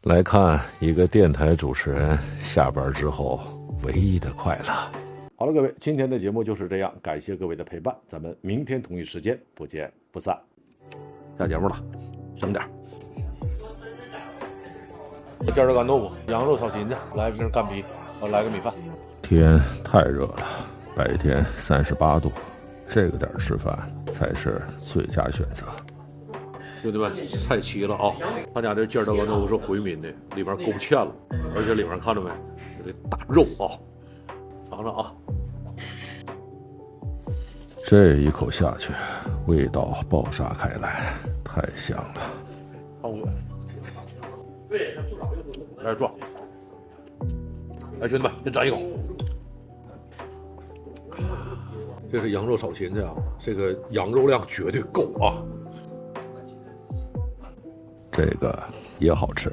来看一个电台主持人下班之后唯一的快乐。好了，各位，今天的节目就是这样，感谢各位的陪伴，咱们明天同一时间不见不散。下节目了，省点。尖椒干豆腐、羊肉炒芹菜，来瓶干啤，来个米饭。天太热了，白天38度，这个点吃饭才是最佳选择。兄弟们，菜齐了啊！他家这尖椒干豆腐是回民的，里面勾芡了，而且里面看着没，这大肉啊，尝尝啊！这一口下去，味道爆炸开来，太香了。好饿。对，来坐。来，兄弟们，先蘸一口。这是羊肉炒芹菜啊，这个羊肉量绝对够啊。这个也好吃，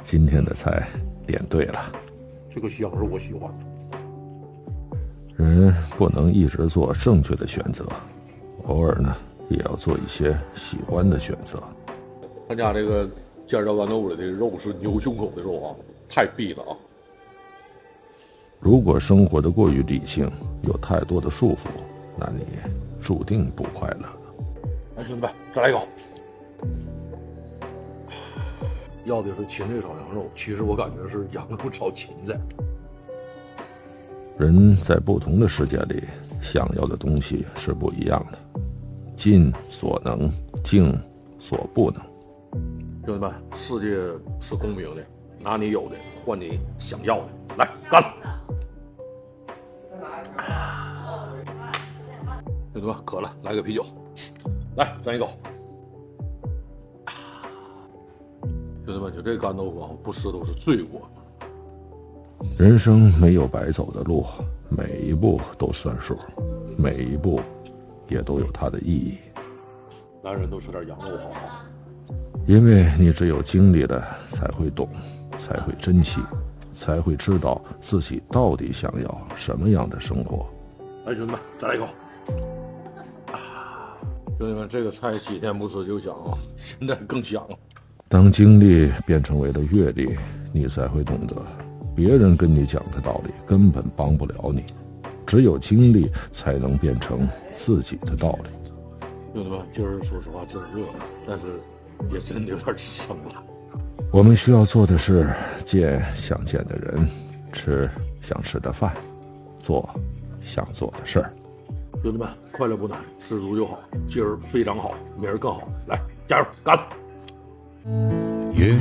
今天的菜点对了。这个羊肉我喜欢。人不能一直做正确的选择，偶尔呢也要做一些喜欢的选择。他家这个尖椒干豆腐里的肉是牛胸口的肉啊，太逼了啊！如果生活的过于理性，有太多的束缚，那你注定不快乐。来，兄弟们，再来一口。要的是芹菜炒羊肉，其实我感觉是羊肉炒芹菜。人在不同的世界里，想要的东西是不一样的，尽所能，静所不能。兄弟们，世界是公平的，拿你有的换你想要的，来干！兄弟们，渴了，来个啤酒，来蘸一口。兄弟们，就这干豆腐啊，不吃都是罪过。人生没有白走的路，每一步都算数，每一步也都有它的意义。男人都吃点羊肉好啊，因为你只有经历了，才会懂，才会珍惜，才会知道自己到底想要什么样的生活。来，兄弟们，再来一口。兄弟们，这个菜几天不吃就香啊，现在更香了。当经历变成为了阅历，你才会懂得，别人跟你讲的道理根本帮不了你，只有经历才能变成自己的道理。兄弟们，今儿说实话真热，但是也真的有点撑了。我们需要做的是见想见的人，吃想吃的饭，做想做的事儿。兄弟们，快乐不难，知足就好。今儿非常好，明儿更好，来加油，干！夜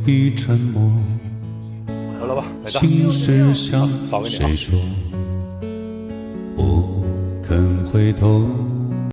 已沉默，好了吧，心事向谁说？不肯回头。